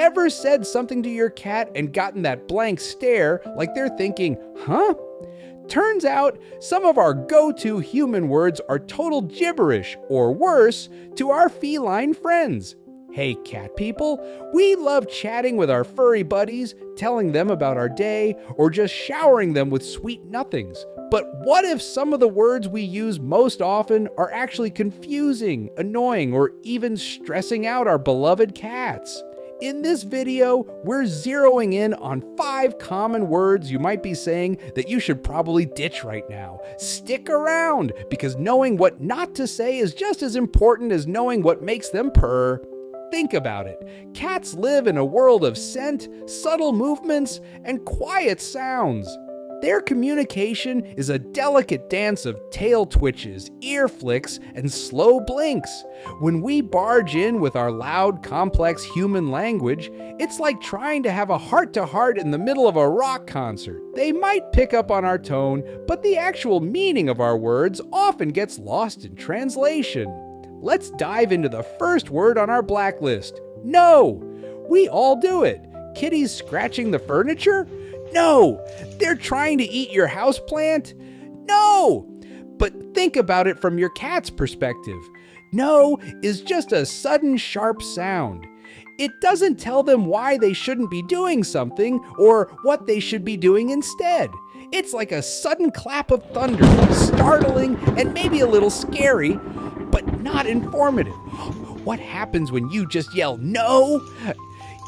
ever said something to your cat and gotten that blank stare like they're thinking, huh? Turns out, some of our go-to human words are total gibberish, or worse, to our feline friends. Hey cat people, we love chatting with our furry buddies, telling them about our day, or just showering them with sweet nothings. But what if some of the words we use most often are actually confusing, annoying, or even stressing out our beloved cats? In this video, we're zeroing in on 5 common words you might be saying that you should probably ditch right now. Stick around, because knowing what not to say is just as important as knowing what makes them purr. Think about it. Cats live in a world of scent, subtle movements, and quiet sounds. Their communication is a delicate dance of tail twitches, ear flicks, and slow blinks. When we barge in with our loud, complex human language, it's like trying to have a heart-to-heart in the middle of a rock concert. They might pick up on our tone, but the actual meaning of our words often gets lost in translation. Let's dive into the first word on our blacklist. No! We all do it. Kitties scratching the furniture? No! They're trying to eat your houseplant? No! But think about it from your cat's perspective. No is just a sudden sharp sound. It doesn't tell them why they shouldn't be doing something or what they should be doing instead. It's like a sudden clap of thunder, startling and maybe a little scary, but not informative. What happens when you just yell, no?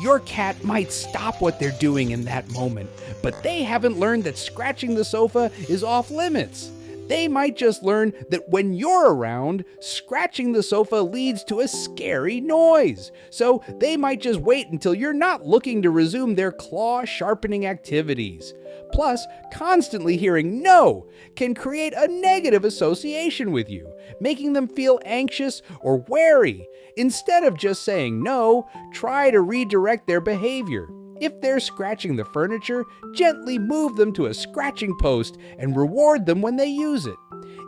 Your cat might stop what they're doing in that moment, but they haven't learned that scratching the sofa is off limits. They might just learn that when you're around, scratching the sofa leads to a scary noise. So they might just wait until you're not looking to resume their claw-sharpening activities. Plus, constantly hearing no can create a negative association with you, making them feel anxious or wary. Instead of just saying no, try to redirect their behavior. If they're scratching the furniture, gently move them to a scratching post and reward them when they use it.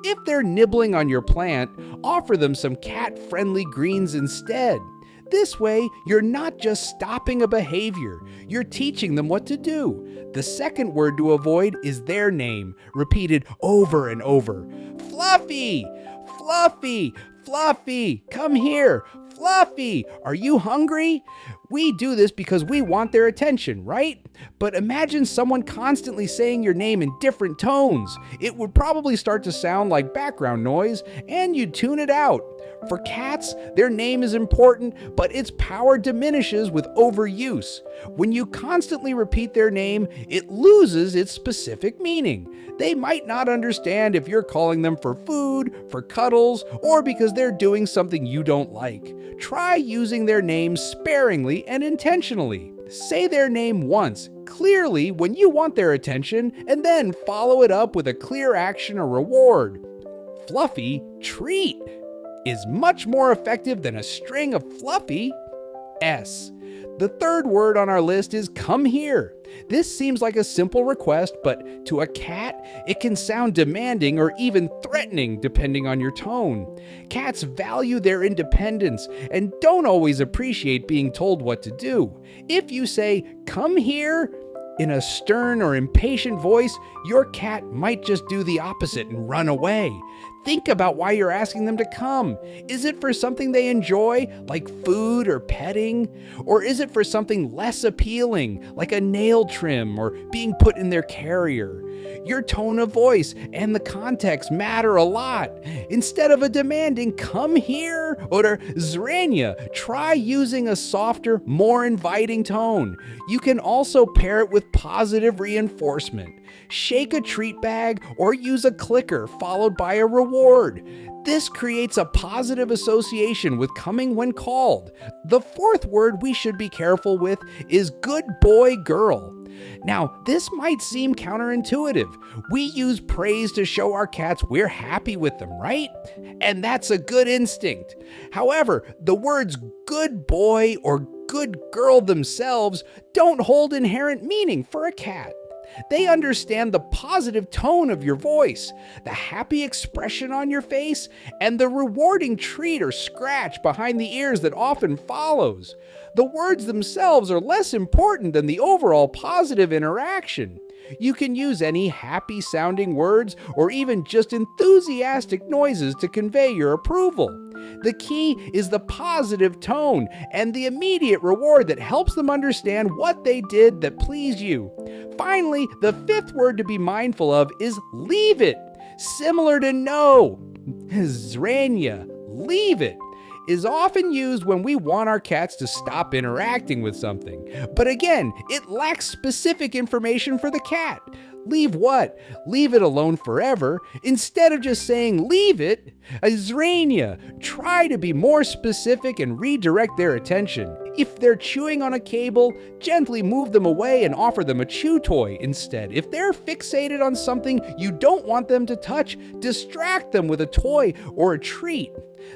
If they're nibbling on your plant, offer them some cat-friendly greens instead. This way, you're not just stopping a behavior, you're teaching them what to do. The second word to avoid is their name, repeated over and over. Fluffy! Fluffy! Fluffy! Come here! Fluffy! Are you hungry? We do this because we want their attention, right? But imagine someone constantly saying your name in different tones. It would probably start to sound like background noise, and you'd tune it out. For cats, their name is important, but its power diminishes with overuse. When you constantly repeat their name, it loses its specific meaning. They might not understand if you're calling them for food, for cuddles, or because they're doing something you don't like. Try using their name sparingly and intentionally. Say their name once, clearly when you want their attention, and then follow it up with a clear action or reward. Fluffy treat is much more effective than a string of fluffy S. The third word on our list is come here. This seems like a simple request, but to a cat, it can sound demanding or even threatening depending on your tone. Cats value their independence and don't always appreciate being told what to do. If you say, come here, in a stern or impatient voice, your cat might just do the opposite and run away. Think about why you're asking them to come. Is it for something they enjoy, like food or petting? Or is it for something less appealing, like a nail trim or being put in their carrier? Your tone of voice and the context matter a lot. Instead of a demanding, come here, or zrania, try using a softer, more inviting tone. You can also pair it with positive reinforcement. Shake a treat bag or use a clicker followed by a reward. This creates a positive association with coming when called. The fourth word we should be careful with is good boy girl. Now, this might seem counterintuitive. We use praise to show our cats we're happy with them, right? And that's a good instinct. However, the words good boy or good girl themselves don't hold inherent meaning for a cat. They understand the positive tone of your voice, the happy expression on your face, and the rewarding treat or scratch behind the ears that often follows. The words themselves are less important than the overall positive interaction. You can use any happy-sounding words or even just enthusiastic noises to convey your approval. The key is the positive tone and the immediate reward that helps them understand what they did that pleased you. Finally, the fifth word to be mindful of is leave it. Similar to no, zrania, leave it, is often used when we want our cats to stop interacting with something. But again, it lacks specific information for the cat. Leave what? Leave it alone forever. Instead of just saying leave it, zrania, try to be more specific and redirect their attention. If they're chewing on a cable, gently move them away and offer them a chew toy instead. If they're fixated on something you don't want them to touch, distract them with a toy or a treat.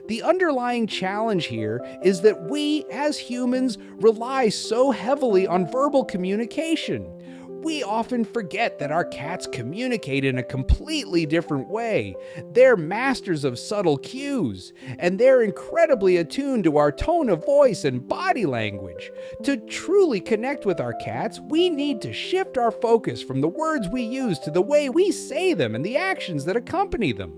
The underlying challenge here is that we, as humans, rely so heavily on verbal communication. We often forget that our cats communicate in a completely different way. They're masters of subtle cues, and they're incredibly attuned to our tone of voice and body language. To truly connect with our cats, we need to shift our focus from the words we use to the way we say them and the actions that accompany them.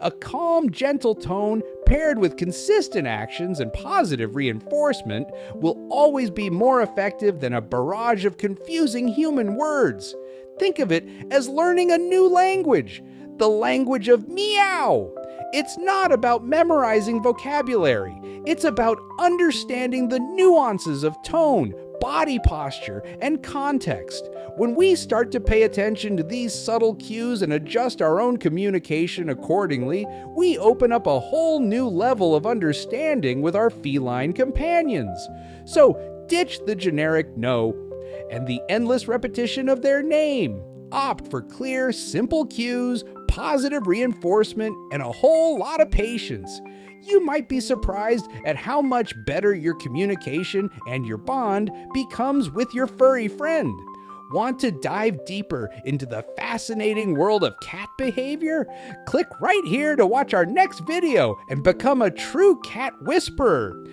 A calm, gentle tone paired with consistent actions and positive reinforcement will always be more effective than a barrage of confusing human words. Think of it as learning a new language, the language of meow. It's not about memorizing vocabulary. It's about understanding the nuances of tone, body posture, and context. When we start to pay attention to these subtle cues and adjust our own communication accordingly, we open up a whole new level of understanding with our feline companions. So ditch the generic no and the endless repetition of their name. Opt for clear, simple cues, positive reinforcement, and a whole lot of patience. You might be surprised at how much better your communication and your bond becomes with your furry friend. Want to dive deeper into the fascinating world of cat behavior? Click right here to watch our next video and become a true cat whisperer.